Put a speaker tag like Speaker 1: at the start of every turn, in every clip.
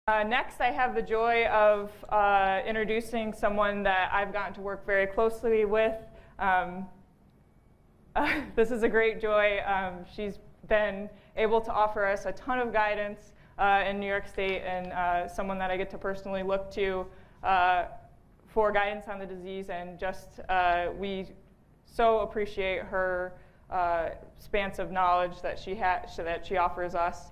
Speaker 1: Next, I have the joy of introducing someone that I've gotten to work very closely with. This is a great joy. She's been able to offer us a ton of guidance in New York State, and someone that I get to personally look to for guidance on the disease, and just we so appreciate her expansive knowledge that she offers us.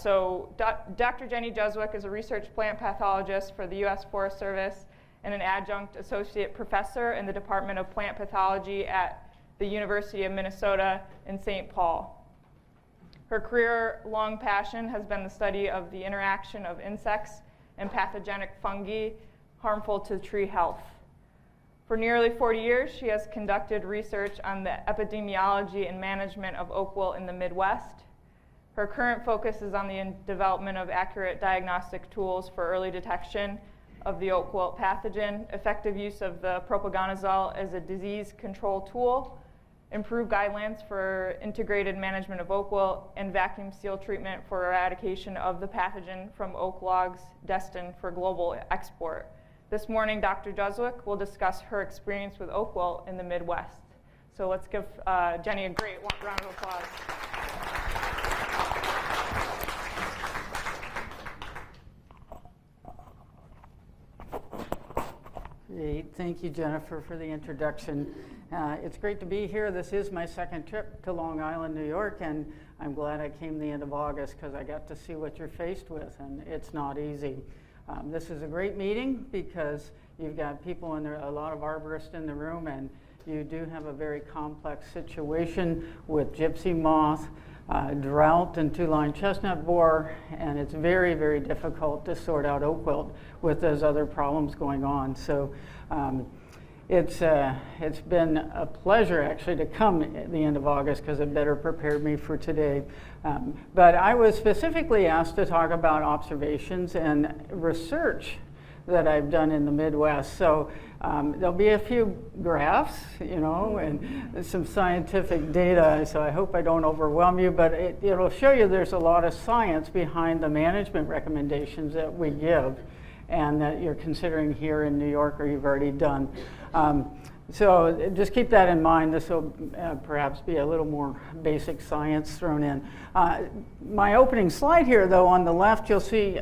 Speaker 1: So Dr. Jenny Juzwik is a research plant pathologist for the U.S. Forest Service and an adjunct associate professor in the Department of Plant Pathology at the University of Minnesota in St. Paul. Her career-long passion has been the study of the interaction of insects and pathogenic fungi harmful to tree health. For nearly 40 years, she has conducted research on the epidemiology and management of oak wilt in the Midwest. Her current focus is on the development of accurate diagnostic tools for early detection of the oak wilt pathogen, effective use of the propaganazole as a disease control tool, improved guidelines for integrated management of oak wilt, and vacuum seal treatment for eradication of the pathogen from oak logs destined for global export. This morning, Dr. Juzwik will discuss her experience with oak wilt in the Midwest. So let's give Jenny a great round of applause.
Speaker 2: Great. Thank you, Jennifer, for the introduction. It's great to be here. This is my second trip to Long Island, New York, and I'm glad I came the end of August because I got to see what you're faced with, and it's not easy. This is a great meeting because you've got people in there, a lot of arborists in the room, and you do have a very complex situation with gypsy moth, drought, and two-line chestnut borer, and it's very, very difficult to sort out oak wilt with those other problems going on. So it's been a pleasure actually to come at the end of August because it better prepared me for today. But I was specifically asked to talk about observations and research that I've done in the Midwest. So there'll be a few graphs, and some scientific data, so I hope I don't overwhelm you, but it'll show you there's a lot of science behind the management recommendations that we give and that you're considering here in New York or you've already done. So just keep that in mind. This will perhaps be a little more basic science thrown in. My opening slide here, though, on the left you'll see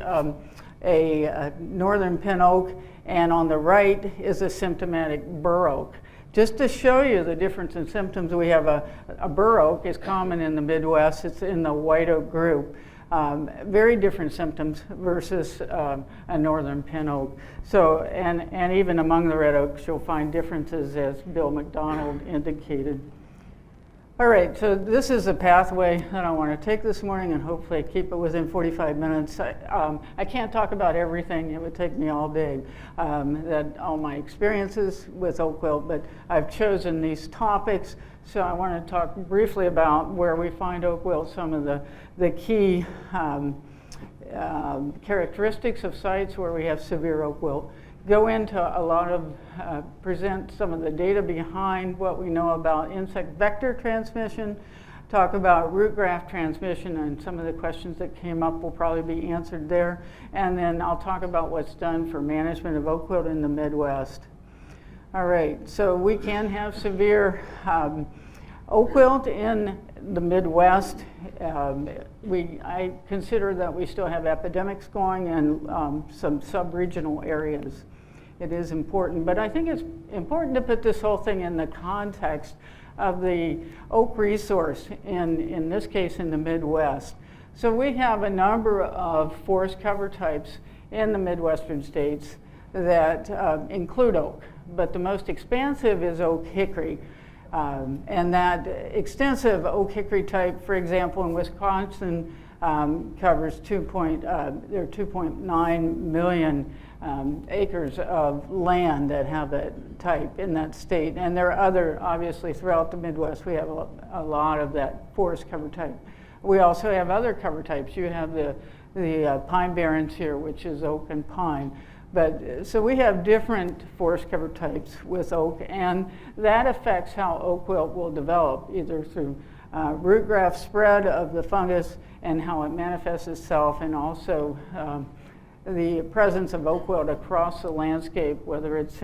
Speaker 2: a northern pin oak, and on the right is a symptomatic bur oak. Just to show you the difference in symptoms, we have a bur oak is common in the Midwest. It's in the white oak group. Very different symptoms versus a northern pin oak. So, and even among the red oaks, you'll find differences, as Bill McDonald indicated. All right, so this is a pathway that I want to take this morning and hopefully keep it within 45 minutes. I can't talk about everything, it would take me all day, all my experiences with oak wilt, but I've chosen these topics. So I want to talk briefly about where we find oak wilt, some of the key characteristics of sites where we have severe oak wilt. Go into a lot of, present some of the data behind what we know about insect vector transmission, talk about root graft transmission, and some of the questions that came up will probably be answered there. And then I'll talk about what's done for management of oak wilt in the Midwest. All right, so we can have severe oak wilt in the Midwest. I consider that we still have epidemics going in some sub-regional areas. It is important, but I think it's important to put this whole thing in the context of the oak resource, in this case in the Midwest. So we have a number of forest cover types in the Midwestern states that include oak, but the most expansive is oak hickory. And that extensive oak hickory type, for example, in Wisconsin, covers 2.9 million acres of land that have that type in that state. And there are other, obviously, throughout the Midwest, we have a lot of that forest cover type. We also have other cover types. You have the pine barrens here, which is oak and pine. But so we have different forest cover types with oak, and that affects how oak wilt will develop, either through root graft spread of the fungus and how it manifests itself, and also the presence of oak wilt across the landscape, whether it's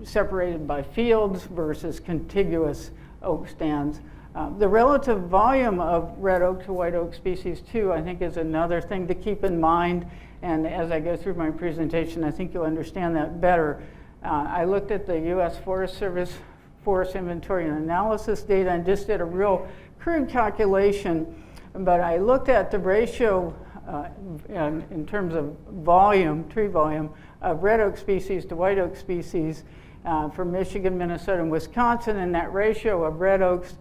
Speaker 2: separated by fields versus contiguous oak stands. The relative volume of red oak to white oak species too, I think, is another thing to keep in mind. And as I go through my presentation, I think you'll understand that better. I looked at the U.S. Forest Service Forest Inventory and Analysis data and just did a real crude calculation. But I looked at the ratio in terms of volume, tree volume, of red oak species to white oak species for Michigan, Minnesota, and Wisconsin, and that ratio of red oaks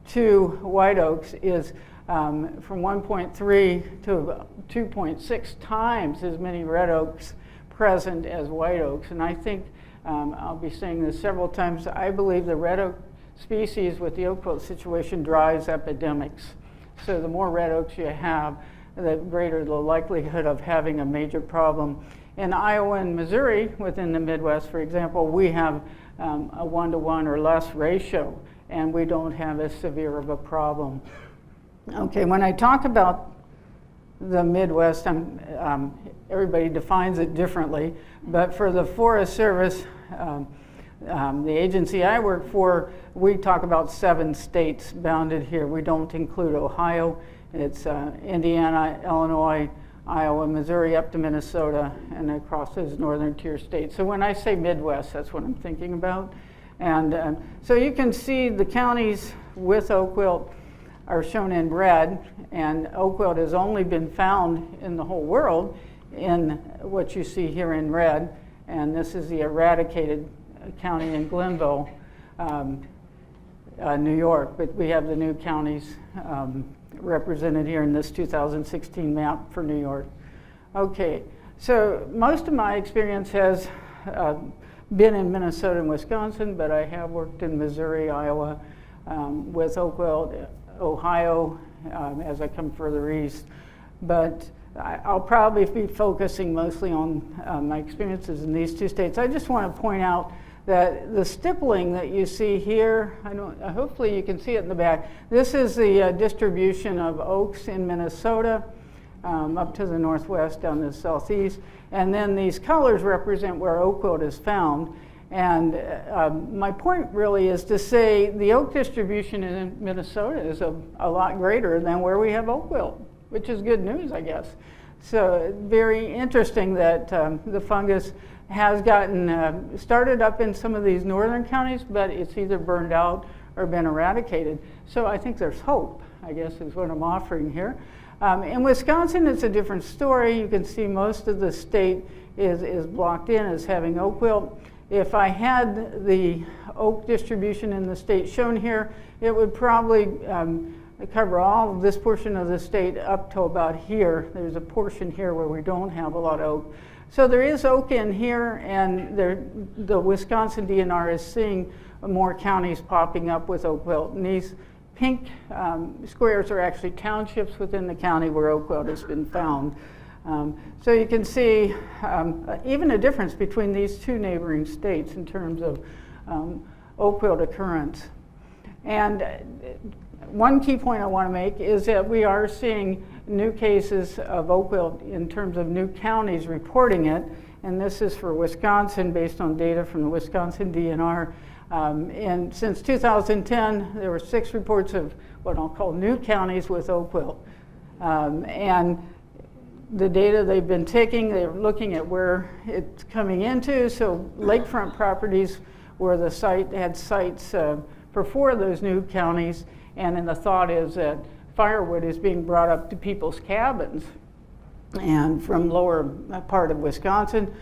Speaker 2: to white oaks is from 1.3 to 2.6 times as many red oaks present as white oaks. And I think, I'll be saying this several times, I believe the red oak species with the oak wilt situation drives epidemics. So the more red oaks you have, the greater the likelihood of having a major problem. In Iowa and Missouri, within the Midwest, for example, we have a 1-to-1 or less ratio, and we don't have as severe of a problem. Okay, when I talk about the Midwest, everybody defines it differently, but for the Forest Service, the agency I work for, we talk about 7 states bounded here. We don't include Ohio. It's Indiana, Illinois, Iowa, Missouri, up to Minnesota, and across those northern tier states. So when I say Midwest, that's what I'm thinking about. And so you can see the counties with oak wilt are shown in red, and oak wilt has only been found in the whole world in what you see here in red. And this is the eradicated county in Glenville, New York, but we have the new counties represented here in this 2016 map for New York. Okay, so most of my experience has been in Minnesota and Wisconsin, but I have worked in Missouri, Iowa, with oak wilt, Ohio, as I come further east. But I'll probably be focusing mostly on my experiences in these 2 states. I just want to point out that the stippling that you see here, hopefully you can see it in the back. This is the distribution of oaks in Minnesota, up to the northwest, down to the southeast. And then these colors represent where oak wilt is found. And my point really is to say the oak distribution in Minnesota is a lot greater than where we have oak wilt, which is good news, I guess. So very interesting that the fungus has gotten started up in some of these northern counties, but it's either burned out or been eradicated. So I think there's hope, I guess, is what I'm offering here. In Wisconsin, it's a different story. You can see most of the state is blocked in as having oak wilt. If I had the oak distribution in the state shown here, it would probably cover all of this portion of the state up to about here. There's a portion here where we don't have a lot of oak. So there is oak in here, and the Wisconsin DNR is seeing more counties popping up with oak wilt. And these pink squares are actually townships within the county where oak wilt has been found. So you can see even a difference between these 2 neighboring states in terms of oak wilt occurrence. And one key point I want to make is that we are seeing new cases of oak wilt in terms of new counties reporting it. And this is for Wisconsin based on data from the Wisconsin DNR. And since 2010, there were 6 reports of what I'll call new counties with oak wilt. And the data they've been taking, they're looking at where it's coming into. So lakefront properties where the site had sites for 4 of those new counties. And then the thought is that firewood is being brought up to people's cabins. And from lower part of Wisconsin,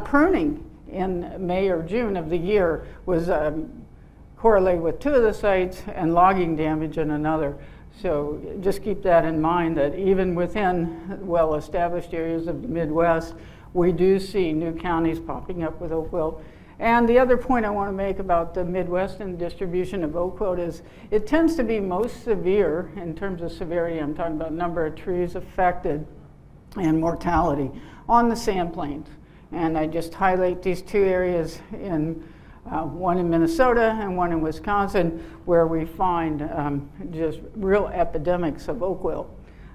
Speaker 2: pruning in May or June of the year was correlated with 2 of the sites and logging damage in another. So just keep that in mind, that even within well-established areas of the Midwest, we do see new counties popping up with oak wilt. And the other point I want to make about the Midwest and distribution of oak wilt is it tends to be most severe in terms of severity. I'm talking about number of trees affected and mortality on the sand plains. And I just highlight these 2 areas, in one in Minnesota and one in Wisconsin, where we find just real epidemics of oak wilt.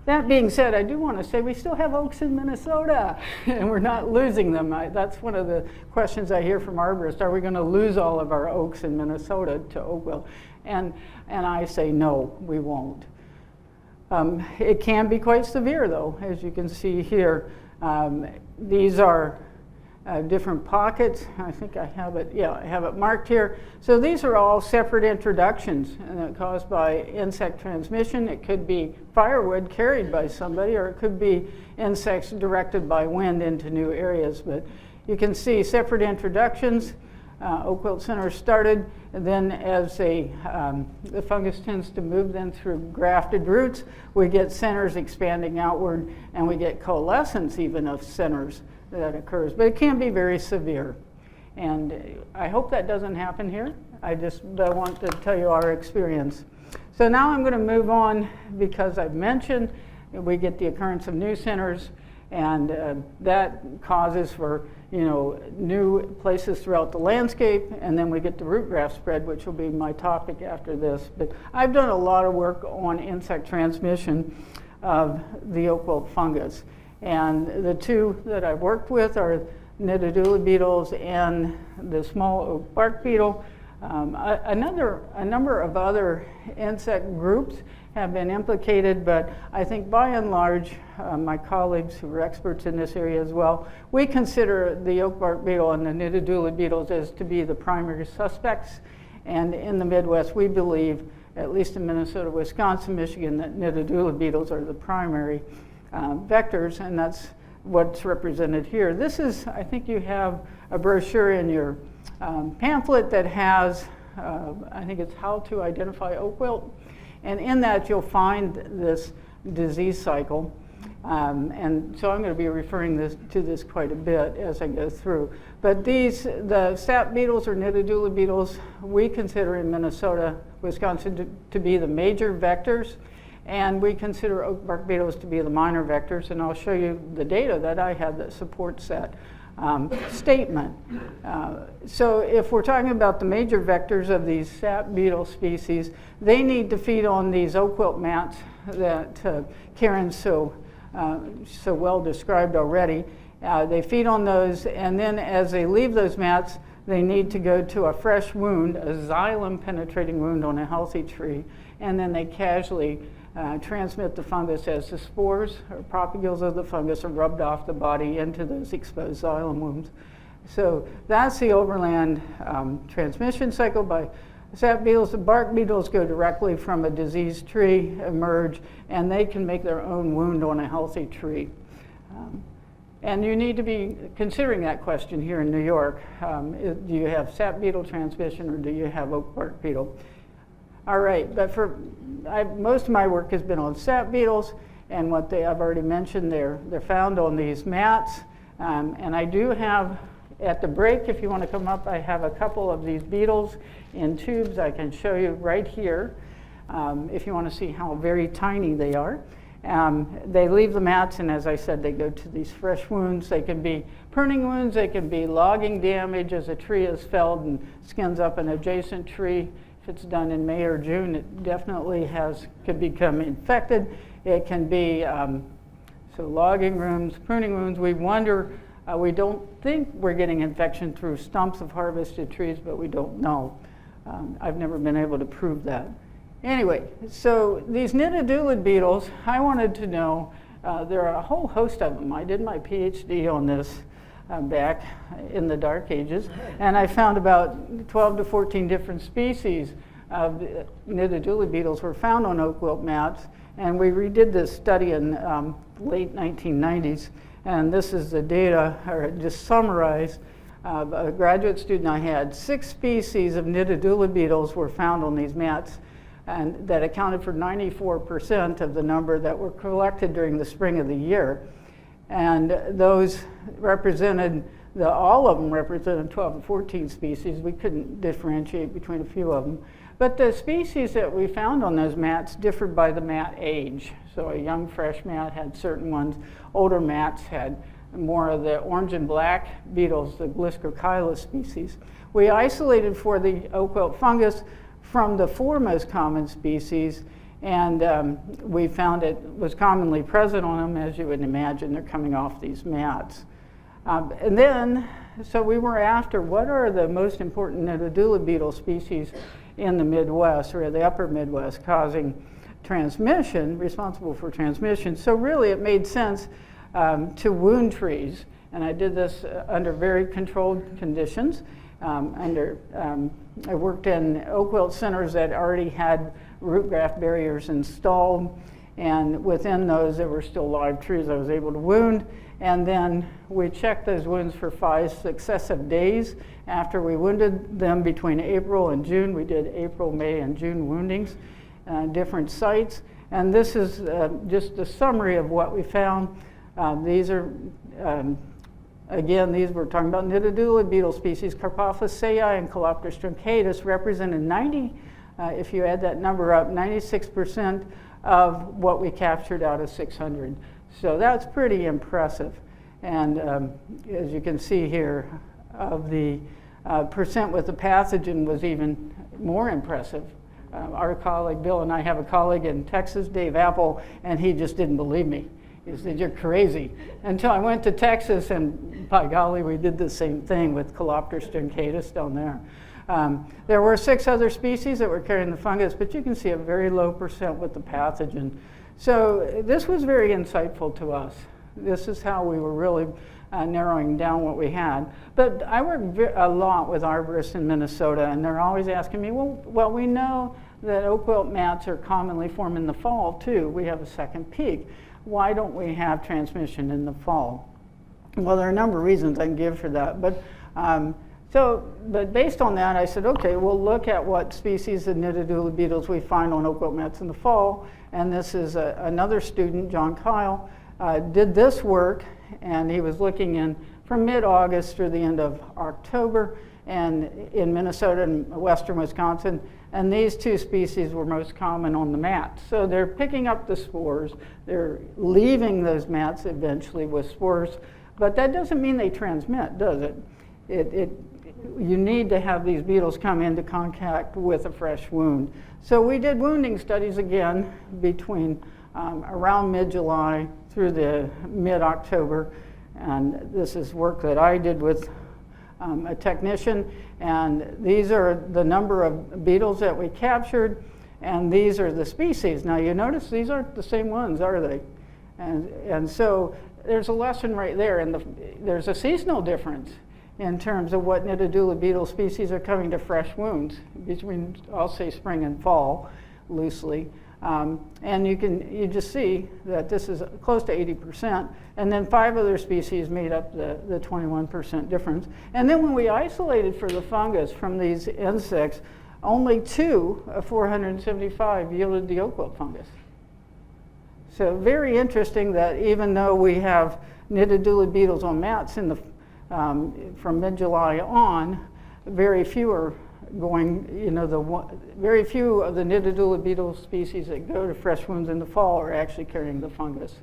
Speaker 2: That being said, I do want to say we still have oaks in Minnesota, and we're not losing them. That's one of the questions I hear from arborists. Are we going to lose all of our oaks in Minnesota to oak wilt? And I say no, we won't. It can be quite severe, though, as you can see here. These are different pockets. I think I have it, yeah, I have it marked here. So these are all separate introductions caused by insect transmission. It could be firewood carried by somebody, or it could be insects directed by wind into new areas. But you can see separate introductions. Oak wilt centers started, and then as the fungus tends to move then through grafted roots, we get centers expanding outward, and we get coalescence even of centers that occurs. But it can be very severe. And I hope that doesn't happen here. I want to tell you our experience. So now I'm going to move on, because I've mentioned we get the occurrence of new centers, and that causes for new places throughout the landscape, and then we get the root graft spread, which will be my topic after this. But I've done a lot of work on insect transmission of the oak wilt fungus, and the two that I've worked with are Nidodula beetles and the small oak bark beetle. A number of other insect groups have been implicated, but I think by and large, my colleagues who are experts in this area as well, we consider the oak bark beetle and the Nidodula beetles as to be the primary suspects. And in the Midwest, we believe, at least in Minnesota, Wisconsin, Michigan, that Nidodula beetles are the primary vectors, and that's what's represented here. This is, I think you have a brochure in your pamphlet that has, I think it's How to Identify Oak Wilt. And in that, you'll find this disease cycle. And so I'm going to be referring to this quite a bit as I go through. But the sap beetles or Nidodula beetles, we consider in Minnesota, Wisconsin to be the major vectors. And we consider oak bark beetles to be the minor vectors. And I'll show you the data that I have that supports that statement. So if we're talking about the major vectors of these sap beetle species, they need to feed on these oak wilt mats that Karen so well described already. They feed on those, and then as they leave those mats, they need to go to a fresh wound, a xylem penetrating wound on a healthy tree, and then they casually transmit the fungus as the spores or propagules of the fungus are rubbed off the body into those exposed xylem wounds. So that's the overland transmission cycle by sap beetles. The bark beetles go directly from a diseased tree, emerge, and they can make their own wound on a healthy tree. And you need to be considering that question here in New York. Do you have sap beetle transmission, or do you have oak bark beetle? All right, but most of my work has been on sap beetles, and I've already mentioned, they're found on these mats. And I do have, at the break, if you want to come up, I have a couple of these beetles in tubes I can show you right here, if you want to see how very tiny they are. They leave the mats, and as I said, they go to these fresh wounds. They can be pruning wounds, they can be logging damage as a tree is felled and skins up an adjacent tree. If it's done in May or June, it definitely could become infected. It can be logging wounds, pruning wounds. We wonder, we don't think we're getting infection through stumps of harvested trees, but we don't know. I've never been able to prove that. Anyway, so these Nidodula beetles, I wanted to know, there are a whole host of them. I did my PhD on this back in the Dark Ages, and I found about 12 to 14 different species of Nidodula beetles were found on oak wilt mats, and we redid this study in late 1990s, and this is the data, or just summarized. A graduate student I had, 6 species of Nidodula beetles were found on these mats, and that accounted for 94% of the number that were collected during the spring of the year. And those represented, all of them represented 12 to 14 species. We couldn't differentiate between a few of them. But the species that we found on those mats differed by the mat age. So a young fresh mat had certain ones. Older mats had more of the orange and black beetles, the Gliscochila species. We isolated for the oak wilt fungus from the 4 most common species, And we found it was commonly present on them. As you would imagine, they're coming off these mats. And then, so we were after what are the most important Nitidula beetle species in the Midwest, or the upper Midwest, causing transmission, responsible for transmission. So really it made sense to wound trees. And I did this under very controlled conditions. I worked in oak wilt centers that already had root graft barriers installed, and within those there were still live trees I was able to wound. And then we checked those wounds for 5 successive days after we wounded them between April and June. We did April, May, and June woundings, different sites. And this is just a summary of what we found. These are, again, these we're talking about Nitidula beetle species. Carpophilus sayi and Coloptris truncatus represented 90, if you add that number up, 96% of what we captured out of 600. So that's pretty impressive. And as you can see here, of the percent with the pathogen was even more impressive. Our colleague, Bill, and I have a colleague in Texas, Dave Apple, and he just didn't believe me. He said, "You're crazy." Until I went to Texas, and by golly, we did the same thing with Coloptris truncatus down there. There were 6 other species that were carrying the fungus, but you can see a very low percent with the pathogen. So this was very insightful to us. This is how we were really narrowing down what we had. But I work a lot with arborists in Minnesota, and they're always asking me, well, we know that oak wilt mats are commonly formed in the fall too. We have a second peak. Why don't we have transmission in the fall? Well, there are a number of reasons I can give for that. But based on that, I said, okay, we'll look at what species of Nitidula beetles we find on oak wilt mats in the fall. And this is another student, John Kyle, did this work, and he was looking in from mid-August through the end of October, and in Minnesota and western Wisconsin. And these 2 species were most common on the mats. So they're picking up the spores. They're leaving those mats eventually with spores. But that doesn't mean they transmit, does it? You need to have these beetles come into contact with a fresh wound. So we did wounding studies again between around mid-July through the mid-October. And this is work that I did with a technician. And these are the number of beetles that we captured. And these are the species. Now you notice these aren't the same ones, are they? And so there's a lesson right there. And there's a seasonal difference in terms of what Nitidula beetle species are coming to fresh wounds between, I'll say, spring and fall, loosely. And you just see that this is close to 80%. And then 5 other species made up the 21% difference. And then when we isolated for the fungus from these insects, only 2 of 475 yielded the oak wilt fungus. So very interesting that even though we have Nitidula beetles on mats in the from mid-July on, very few are going, very few of the Nitidula beetle species that go to fresh wounds in the fall are actually carrying the fungus.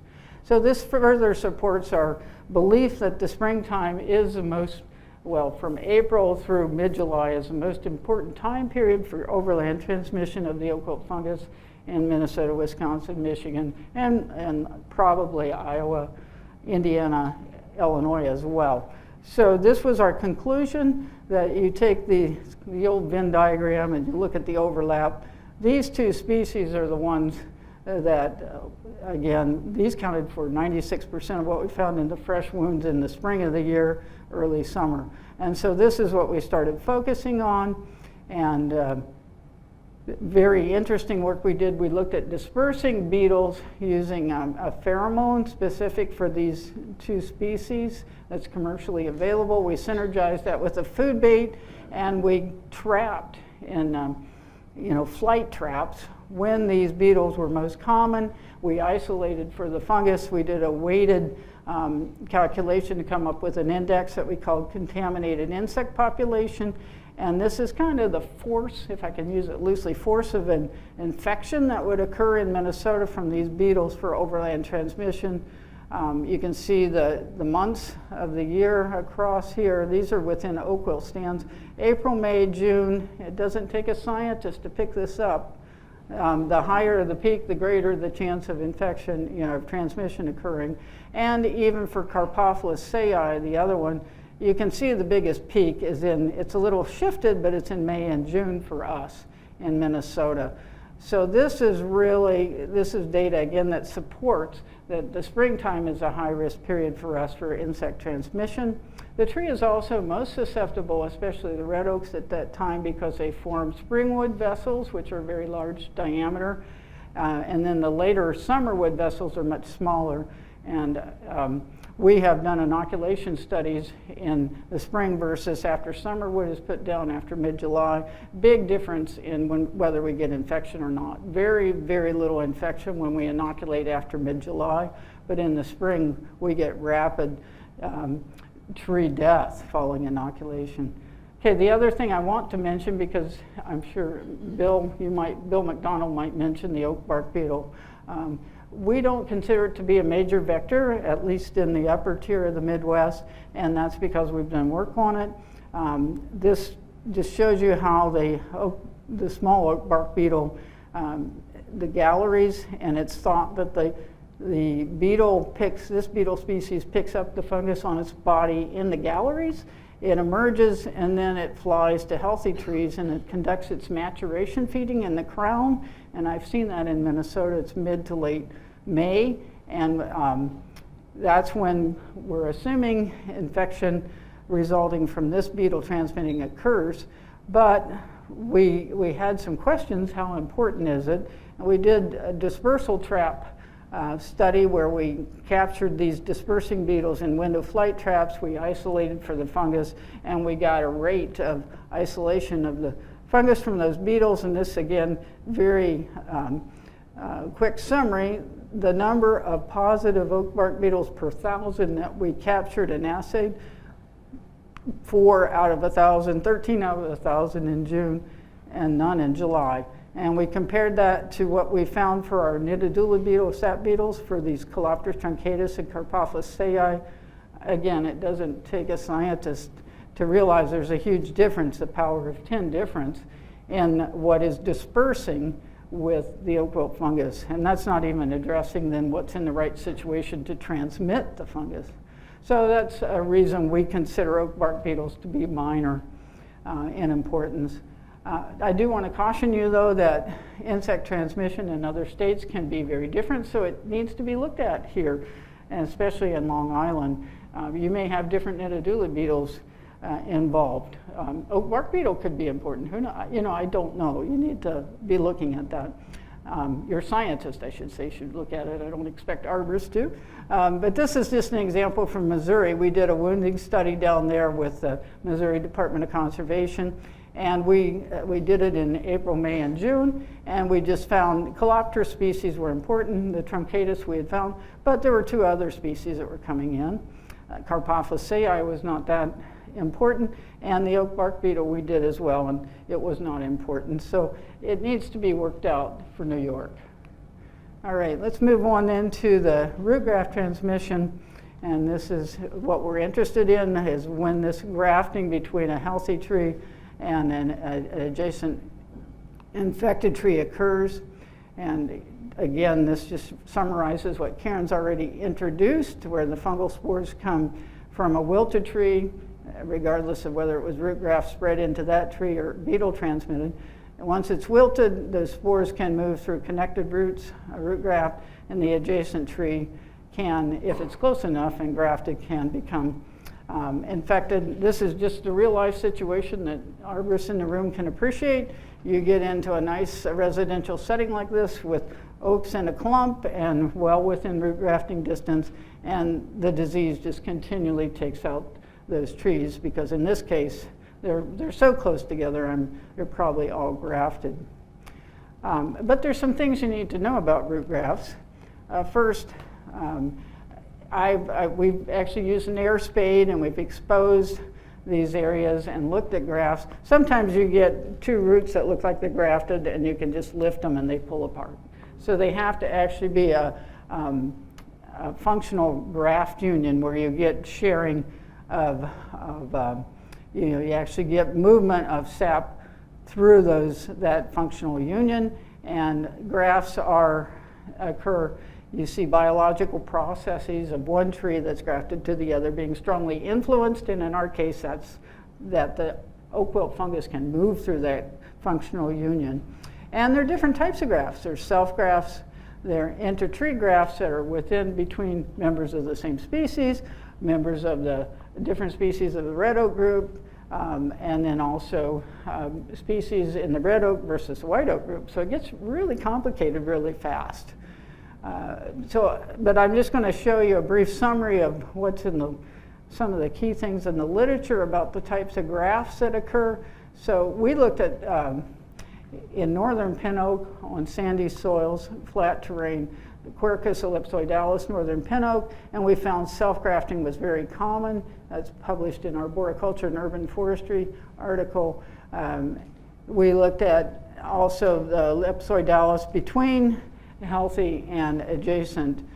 Speaker 2: So this further supports our belief that the springtime is the most, from April through mid-July is the most important time period for overland transmission of the oak wilt fungus in Minnesota, Wisconsin, Michigan, and probably Iowa, Indiana, Illinois as well. So this was our conclusion, that you take the old Venn diagram and you look at the overlap. These 2 species are the ones that, again, these counted for 96% of what we found in the fresh wounds in the spring of the year, early summer. And so this is what we started focusing on. And very interesting work we did. We looked at dispersing beetles using a pheromone specific for these 2 species that's commercially available. We synergized that with a food bait, and we trapped in flight traps when these beetles were most common. We isolated for the fungus. We did a weighted calculation to come up with an index that we called contaminated insect population. And this is kind of the force, if I can use it loosely, force of an infection that would occur in Minnesota from these beetles for overland transmission. You can see the months of the year across here. These are within oak wilt stands. April, May, June. It doesn't take a scientist to pick this up. The higher the peak, the greater the chance of infection, of transmission occurring. And even for Carpophilus sayi, the other one, you can see the biggest peak is it's a little shifted, but it's in May and June for us in Minnesota. So this is data, again, that supports that the springtime is a high-risk period for us for insect transmission. The tree is also most susceptible, especially the red oaks at that time, because they form springwood vessels, which are very large diameter. And then the later summerwood vessels are much smaller. And we have done inoculation studies in the spring versus after summerwood is put down after mid-July. Big difference in whether we get infection or not. Very, very little infection when we inoculate after mid-July, but in the spring we get rapid tree death following inoculation. Okay, the other thing I want to mention, because I'm sure Bill McDonald might mention the oak bark beetle. We don't consider it to be a major vector, at least in the upper tier of the Midwest, and that's because we've done work on it. This just shows you how the small oak bark beetle, the galleries, and it's thought that this beetle species picks up the fungus on its body in the galleries. It emerges and then it flies to healthy trees and it conducts its maturation feeding in the crown. And I've seen that in Minnesota. It's mid to late May, and that's when we're assuming infection resulting from this beetle transmitting occurs. But we had some questions: how important is it? And we did a dispersal trap study where we captured these dispersing beetles in window flight traps. We isolated for the fungus, and we got a rate of isolation of the fungus from those beetles. And this, again, very quick summary: the number of positive oak bark beetles per 1,000 that we captured and assayed, 4 out of 1,000, 13 out of 1,000 in June, and none in July. And we compared that to what we found for our Nidadula beetle, sap beetles, for these Cooperative truncatus and Carpophilus sayi. Again, it doesn't take a scientist to realize there's a huge difference, the power of 10 difference, in what is dispersing with the oak wilt fungus. And that's not even addressing then what's in the right situation to transmit the fungus. So that's a reason we consider oak bark beetles to be minor in importance. I do want to caution you, though, that insect transmission in other states can be very different, so it needs to be looked at here, and especially in Long Island. You may have different Nidadula beetles involved. Oak bark beetle could be important. Who know? I don't know. You need to be looking at that. Your scientist, I should say, should look at it. I don't expect arborists to. But this is just an example from Missouri. We did a wounding study down there with the Missouri Department of Conservation. And we did it in April, May, and June, and we just found Cooperative species were important. The truncatus we had found, but there were 2 other species that were coming in. Carpophilus sayi was not that important, and the oak bark beetle we did as well, and it was not important. So it needs to be worked out for New York. All right, let's move on then to the root graft transmission. And this is what we're interested in, is when this grafting between a healthy tree and an adjacent infected tree occurs. And again, this just summarizes what Karen's already introduced, where the fungal spores come from a wilted tree, regardless of whether it was root graft spread into that tree or beetle transmitted. And once it's wilted, the spores can move through connected roots, a root graft, and the adjacent tree can, if it's close enough and grafted, can become infected. This is just a real life situation that arborists in the room can appreciate. You get into a nice residential setting like this with oaks in a clump and well within root grafting distance, and the disease just continually takes out those trees, because in this case they're so close together, they're probably all grafted. But there's some things you need to know about root grafts. First, we've actually used an air spade, and we've exposed these areas and looked at grafts. Sometimes you get 2 roots that look like they're grafted, and you can just lift them and they pull apart. So they have to actually be a functional graft union, where you get sharing of you actually get movement of sap through that functional union, And grafts occur, you see biological processes of one tree that's grafted to the other being strongly influenced, and in our case that's that the oak wilt fungus can move through that functional union. And there are different types of grafts. There's self-grafts, there are inter-tree grafts that are between members of the same species, members of the different species of the red oak group, and then also species in the red oak versus the white oak group. So it gets really complicated really fast. But I'm just going to show you a brief summary of what's in some of the key things in the literature about the types of grafts that occur. So we looked at, in northern pin oak on sandy soils, flat terrain, the Quercus ellipsoidalis northern pin oak, and we found self-grafting was very common. That's published in our Arboriculture and Urban Forestry article. We looked at also the ellipsoidalis between healthy and adjacent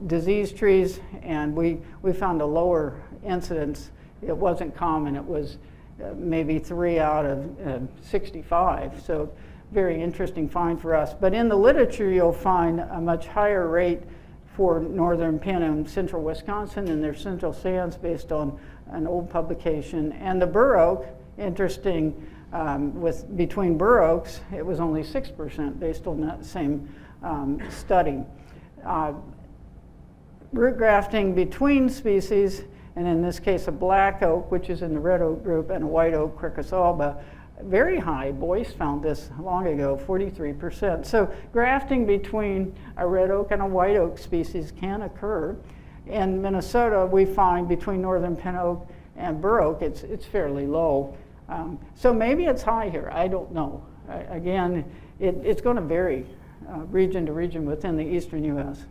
Speaker 2: disease trees, and we found a lower incidence. It wasn't common. It was maybe 3 out of 65. So very interesting find for us. But in the literature, you'll find a much higher rate for northern pin in central Wisconsin and their central sands based on an old publication. And the bur oak, interesting, between bur oaks, it was only 6% based on that same study. Root grafting between species, and in this case a black oak, which is in the red oak group, and a white oak, Quercus alba, very high. Boyce found this long ago, 43%. So grafting between a red oak and a white oak species can occur. In Minnesota, we find between northern pin oak and bur oak, it's fairly low. So maybe it's high here, I don't know. Again, it's going to vary region to region within the eastern US.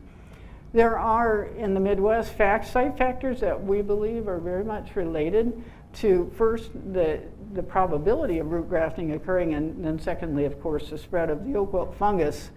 Speaker 2: There are, in the Midwest, site factors that we believe are very much related to, first, the probability of root grafting occurring, and then secondly, of course, the spread of the oak wilt fungus,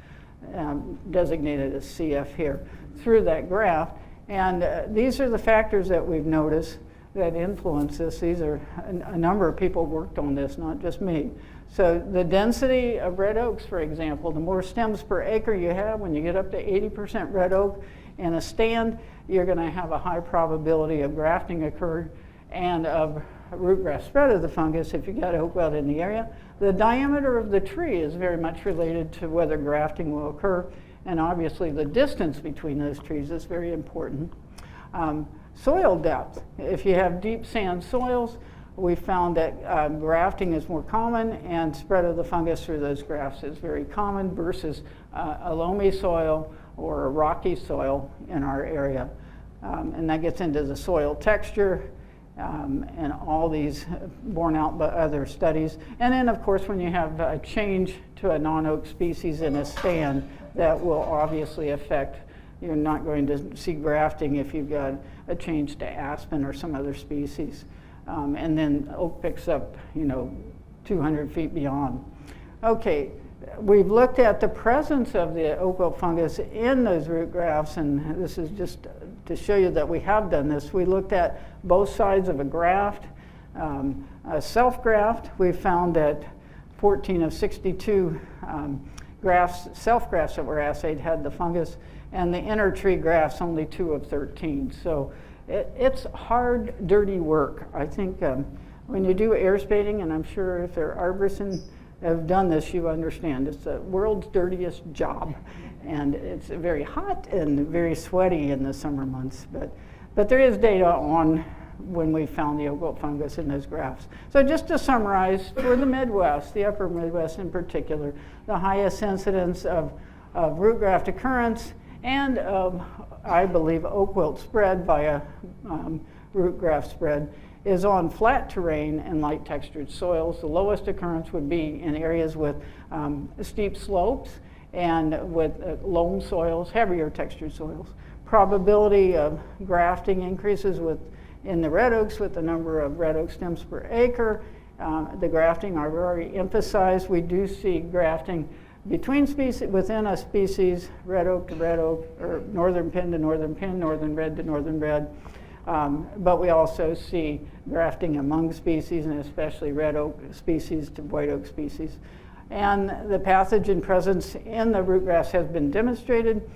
Speaker 2: designated as CF here, through that graft. And these are the factors that we've noticed that influence this. These are a number of people worked on this, not just me. So the density of red oaks, for example, the more stems per acre you have, when you get up to 80% red oak in a stand, you're going to have a high probability of grafting occurred and of root graft spread of the fungus if you got oak wilt in the area. The diameter of the tree is very much related to whether grafting will occur, and obviously the distance between those trees is very important. Soil depth. If you have deep sand soils, we found that grafting is more common, and spread of the fungus through those grafts is very common versus a loamy soil or a rocky soil in our area. And that gets into the soil texture and all these borne out by other studies. And then, of course, when you have a change to a non-oak species in a stand, that will obviously affect. You're not going to see grafting if you've got a change to aspen or some other species. And then oak picks up, 200 feet beyond. Okay, we've looked at the presence of the oak wilt fungus in those root grafts, and this is just to show you that we have done this. We looked at both sides of a graft. A self-graft, we found that 14 of 62 self-grafts that were assayed had the fungus, and the inter-tree grafts, only 2 of 13. So it's hard, dirty work. I think when you do air spading, and I'm sure if there are arborists have done this, you understand, it's the world's dirtiest job. And it's very hot and very sweaty in the summer months. But there is data on when we found the oak wilt fungus in those grafts. So just to summarize, for the Midwest, the upper Midwest in particular, the highest incidence of root graft occurrence and of, I believe, oak wilt spread by a root graft spread is on flat terrain and light textured soils. The lowest occurrence would be in areas with steep slopes and with loam soils, heavier textured soils. Probability of grafting increases in the red oaks with the number of red oak stems per acre. The grafting I've already emphasized. We do see grafting between species, within a species, red oak to red oak, or northern pin to northern pin, northern red to northern red. But we also see grafting among species, and especially red oak species to white oak species. And the pathogen presence in the root grafts has been demonstrated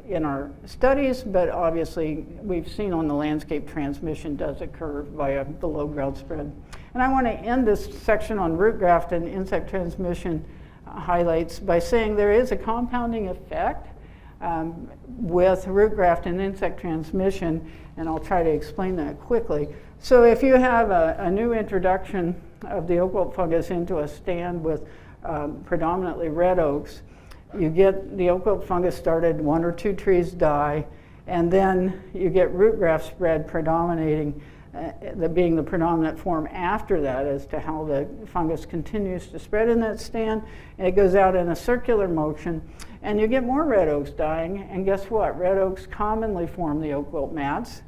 Speaker 2: in our studies, but obviously we've seen on the landscape transmission does occur via the low ground spread. And I want to end this section on root graft and insect transmission highlights by saying there is a compounding effect with root graft and insect transmission, and I'll try to explain that quickly. So if you have a new introduction of the oak wilt fungus into a stand with predominantly red oaks, you get the oak wilt fungus started, 1 or 2 trees die, and then you get root graft spread predominating, being the predominant form after that as to how the fungus continues to spread in that stand. And it goes out in a circular motion, and you get more red oaks dying, and guess what? Red oaks commonly form the oak wilt mats.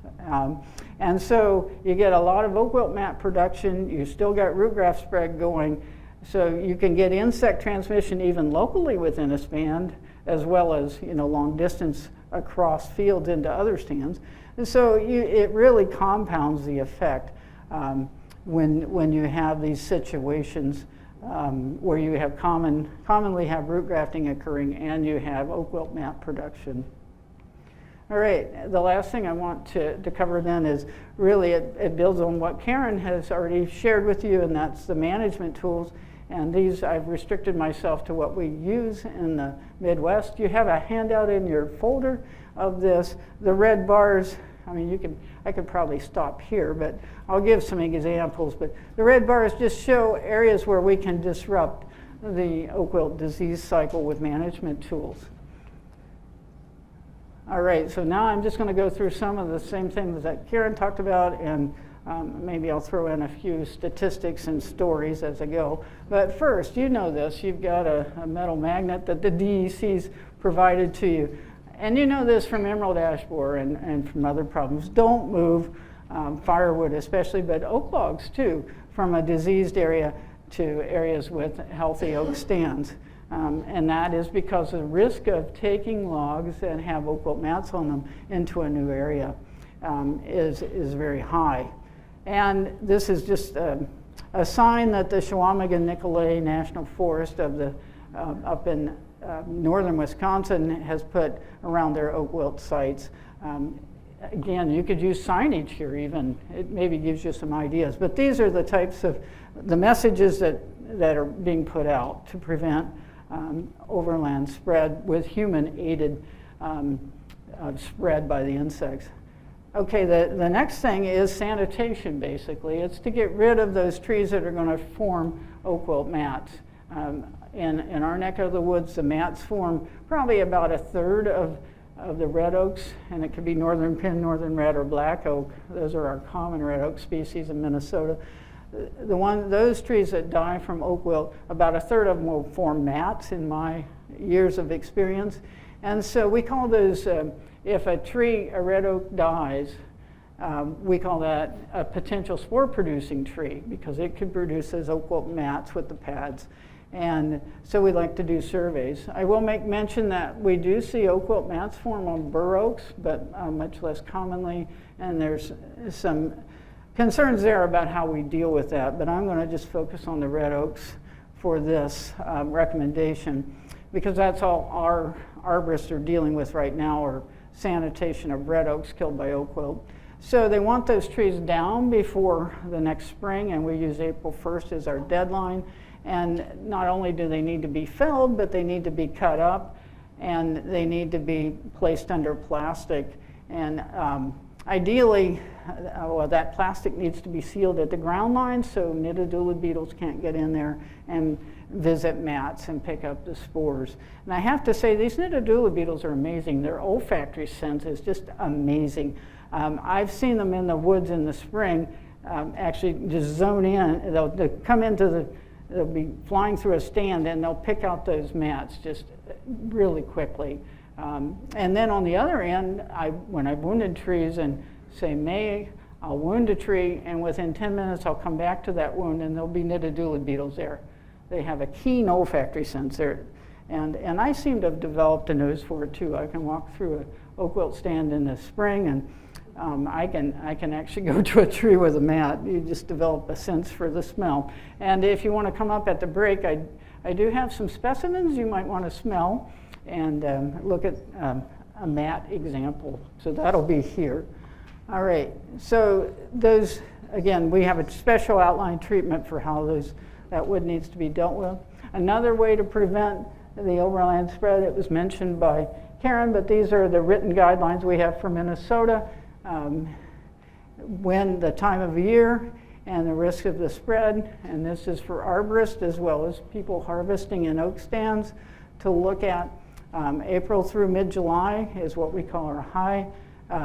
Speaker 2: And so you get a lot of oak wilt mat production, you still got root graft spread going, so you can get insect transmission even locally within a stand, as well as long distance across fields into other stands. And so it really compounds the effect when you have these situations where you have commonly have root grafting occurring and you have oak wilt mat production. All right, the last thing I want to cover then is really it builds on what Karen has already shared with you, and that's the management tools. And these, I've restricted myself to what we use in the Midwest. You have a handout in your folder of this. The red bars, I mean, I could probably stop here, but I'll give some examples. But the red bars just show areas where we can disrupt the oak wilt disease cycle with management tools. All right, so now I'm just going to go through some of the same things that Karen talked about, and maybe I'll throw in a few statistics and stories as I go. But first, you know this, you've got a metal magnet that the DEC's provided to you. And you know this from emerald ash borer and from other problems. Don't move firewood especially, but oak logs too, from a diseased area to areas with healthy oak stands. And that is because the risk of taking logs that have oak wilt mats on them into a new area is very high. And this is just a sign that the Chequamegon-Nicolet National Forest of the up in northern Wisconsin has put around their oak wilt sites. Again, you could use signage here even. It maybe gives you some ideas. But these are the types of the messages that are being put out to prevent overland spread with human-aided spread by the insects. Okay, the next thing is sanitation, basically. It's to get rid of those trees that are going to form oak wilt mats. In our neck of the woods, the mats form probably about 1/3 of the red oaks, and it could be northern pin, northern red, or black oak. Those are our common red oak species in Minnesota. Those trees that die from oak wilt, about 1/3 of them will form mats in my years of experience. And so we call those, if a red oak dies, we call that a potential spore-producing tree because it could produce those oak wilt mats with the pads. And so we like to do surveys. I will make mention that we do see oak wilt mats form on bur oaks, but much less commonly, and there's some concerns there about how we deal with that, but I'm going to just focus on the red oaks for this recommendation because that's all our arborists are dealing with right now, or sanitation of red oaks killed by oak wilt. So they want those trees down before the next spring, and we use April 1st as our deadline. And not only do they need to be felled, but they need to be cut up, and they need to be placed under plastic. And ideally, that plastic needs to be sealed at the ground line so nidodula beetles can't get in there and visit mats and pick up the spores. And I have to say, these nidodula beetles are amazing. Their olfactory sense is just amazing. I've seen them in the woods in the spring actually just zone in. They'll come into they'll be flying through a stand and they'll pick out those mats just really quickly. And then on the other end, when I've wounded trees and say May, I'll wound a tree, and within 10 minutes I'll come back to that wound and there'll be nidodula beetles there. They have a keen olfactory sense there. And I seem to have developed a nose for it too. I can walk through an oak wilt stand in the spring and I can actually go to a tree with a mat. You just develop a sense for the smell. And if you want to come up at the break, I I do have some specimens you might want to smell and look at a mat example. So that'll be here. All right, so those, again, we have a special outline treatment for how that wood needs to be dealt with. Another way to prevent the overland spread, it was mentioned by Karen, but these are the written guidelines we have for Minnesota. When the time of year and the risk of the spread, and this is for arborists as well as people harvesting in oak stands to look at. April through mid-July is what we call our high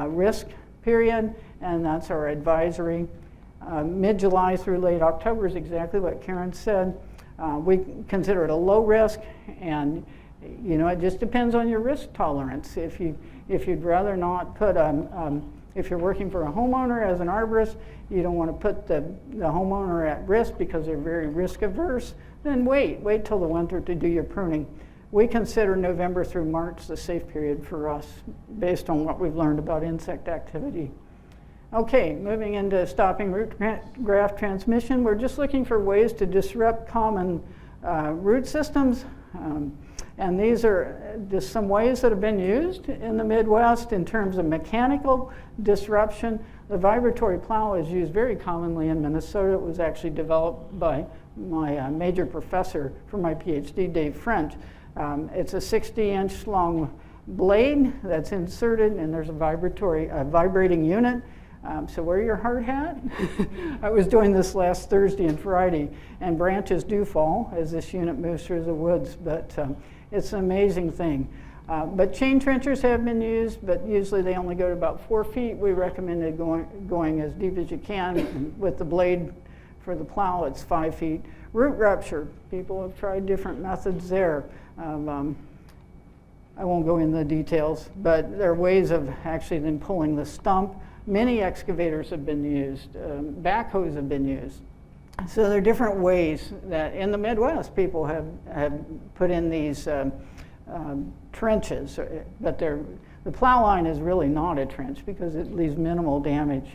Speaker 2: risk period, and that's our advisory. Mid-July through late October is exactly what Karen said. We consider it a low risk, and you know, it just depends on your risk tolerance. If you'd rather not put if you're working for a homeowner as an arborist, you don't want to put the homeowner at risk because they're very risk averse, then wait till the winter to do your pruning. We consider November through March the safe period for us based on what we've learned about insect activity. Okay, moving into stopping root graft transmission, we're just looking for ways to disrupt common root systems. And these are just some ways that have been used in the Midwest in terms of mechanical disruption. The vibratory plow is used very commonly in Minnesota. It was actually developed by my major professor for my PhD, Dave French. It's a 60-inch long blade that's inserted, and there's a vibrating unit. So wear your hard hat. I was doing this last Thursday and Friday, and branches do fall as this unit moves through the woods, but it's an amazing thing. But chain trenchers have been used, but usually they only go to about 4 feet. We recommended going as deep as you can. And with the blade for the plow, it's 5 feet. Root rupture, people have tried different methods there. I won't go into the details, but there are ways of actually then pulling the stump. Many excavators have been used, backhoes have been used. So there are different ways that in the Midwest people have put in these trenches, but the plow line is really not a trench because it leaves minimal damage.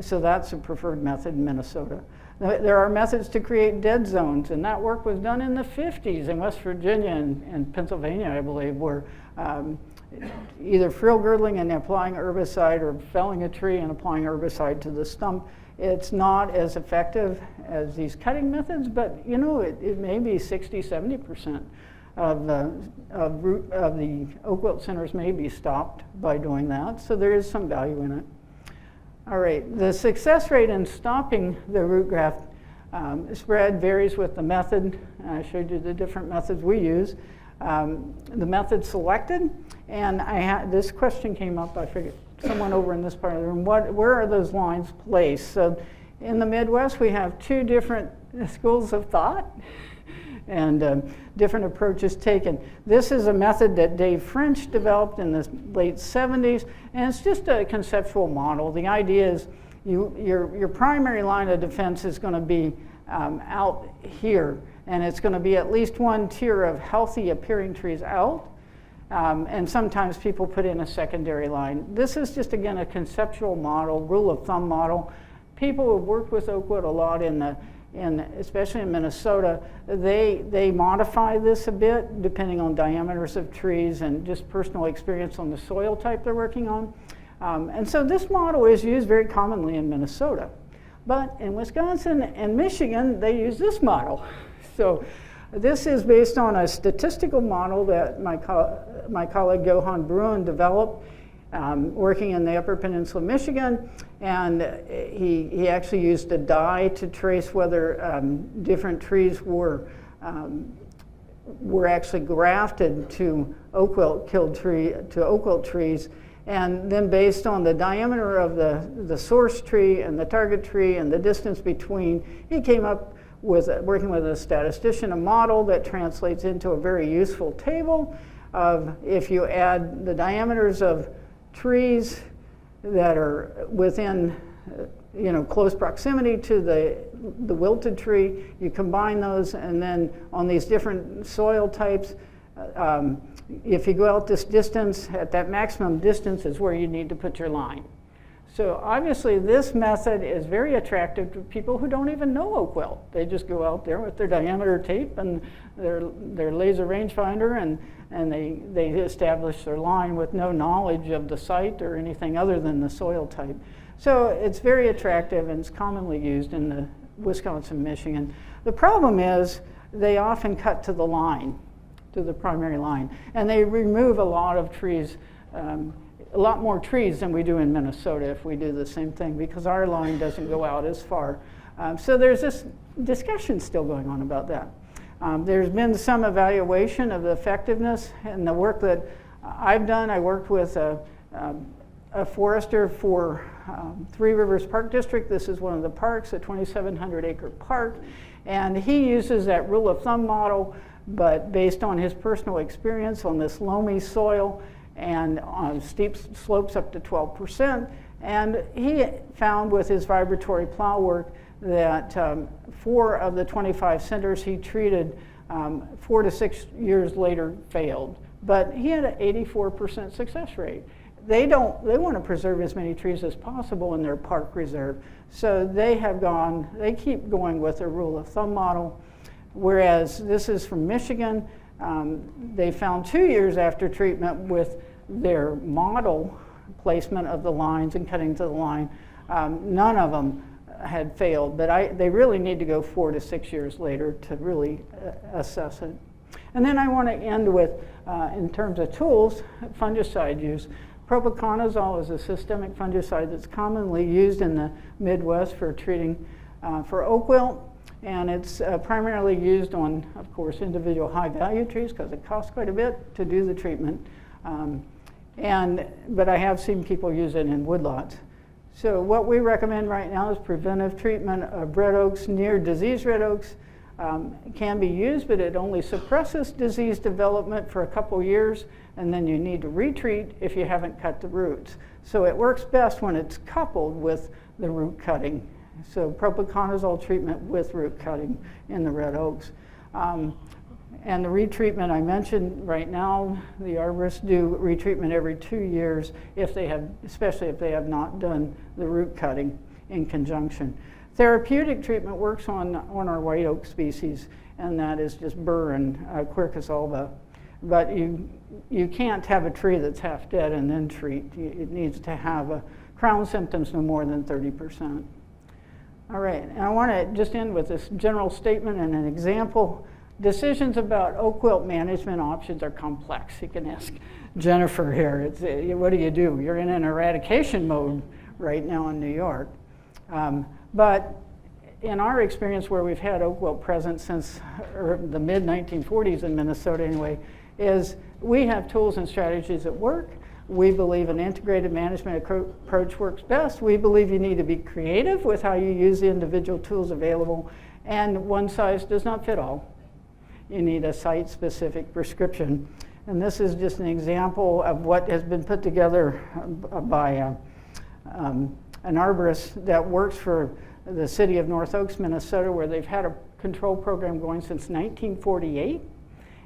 Speaker 2: So that's a preferred method in Minnesota. There are methods to create dead zones, and that work was done in the 50s in West Virginia and Pennsylvania, I believe, where either frill girdling and applying herbicide or felling a tree and applying herbicide to the stump. It's not as effective as these cutting methods, but you know, it may be 60–70% of the oak wilt centers may be stopped by doing that, so there is some value in it. All right, the success rate in stopping the root graft spread varies with the method. I showed you the different methods we use. The method selected, and this question came up, I figured someone over in this part of the room, where are those lines placed? So in the Midwest, we have 2 different schools of thought and different approaches taken. This is a method that Dave French developed in the late 70s, and it's just a conceptual model. The idea is your primary line of defense is going to be out here, and it's going to be at least 1 tier of healthy appearing trees out, and sometimes people put in a secondary line. This is just, again, a conceptual model, rule of thumb model. People who have worked with oak wood a lot especially in Minnesota, they modify this a bit depending on diameters of trees and just personal experience on the soil type they're working on. And so this model is used very commonly in Minnesota. But in Wisconsin and Michigan, they use this model. So this is based on a statistical model that my colleague Johan Bruin developed working in the Upper Peninsula of Michigan, and he actually used a dye to trace whether different trees were actually grafted to oak wilt trees, and then based on the diameter of the source tree and the target tree and the distance between, he came up with working with a statistician, a model that translates into a very useful table of if you add the diameters of trees that are within close proximity to the wilted tree, you combine those, and then on these different soil types, if you go out this distance, at that maximum distance is where you need to put your line. So obviously this method is very attractive to people who don't even know oak wilt. They just go out there with their diameter tape and their laser rangefinder and they establish their line with no knowledge of the site or anything other than the soil type. So it's very attractive and it's commonly used in the Wisconsin, Michigan. The problem is they often cut to the line, to the primary line, and they remove a lot of trees, a lot more trees than we do in Minnesota if we do the same thing, because our line doesn't go out as far. So there's this discussion still going on about that. There's been some evaluation of the effectiveness and the work that I've done. I worked with a forester for Three Rivers Park District. This is one of the parks, a 2,700 acre park. And he uses that rule of thumb model, but based on his personal experience on this loamy soil and on steep slopes up to 12%. And he found with his vibratory plow work that 4 of the 25 centers he treated 4 to 6 years later failed. But he had an 84% success rate. They want to preserve as many trees as possible in their park reserve. So they keep going with their rule of thumb model. Whereas this is from Michigan, they found 2 years after treatment with their model placement of the lines and cutting to the line, none of them had failed, but they really need to go 4 to 6 years later to really assess it. And then I want to end with, in terms of tools, fungicide use. Propiconazole is a systemic fungicide that's commonly used in the Midwest for treating for oak wilt, and it's primarily used on, of course, individual high-value trees because it costs quite a bit to do the treatment. But I have seen people use it in woodlots. So what we recommend right now is preventive treatment of red oaks near diseased red oaks. It can be used, but it only suppresses disease development for a couple years, and then you need to retreat if you haven't cut the roots. So it works best when it's coupled with the root cutting. So propiconazole treatment with root cutting in the red oaks. And the retreatment I mentioned right now, the arborists do retreatment every 2 years especially if they have not done the root cutting in conjunction. Therapeutic treatment works on our white oak species, and that is just burr and Quercus alba. But you can't have a tree that's half dead and then treat. It needs to have crown symptoms no more than 30%. All right, and I want to just end with this general statement and an example. Decisions about oak wilt management options are complex. You can ask Jennifer here. What do? You're in an eradication mode right now in New York. But in our experience where we've had oak wilt present since the mid-1940s in Minnesota anyway, is we have tools and strategies that work. We believe an integrated management approach works best. We believe you need to be creative with how you use the individual tools available, and one size does not fit all. You need a site-specific prescription. And this is just an example of what has been put together by an arborist that works for the city of North Oaks, Minnesota, where they've had a control program going since 1948.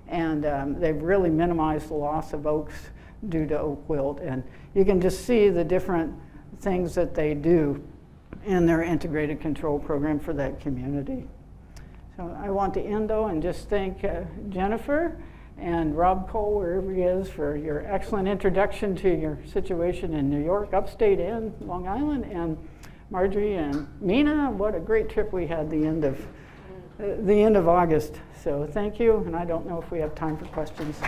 Speaker 2: And they've really minimized the loss of oaks due to oak wilt. And you can just see the different things that they do in their integrated control program for that community. So I want to end, though, and just thank Jennifer and Rob Cole, wherever he is, for your excellent introduction to your situation in New York, upstate and Long Island, and Marjorie and Mina. What a great trip we had the end of August. So thank you, and I don't know if we have time for questions.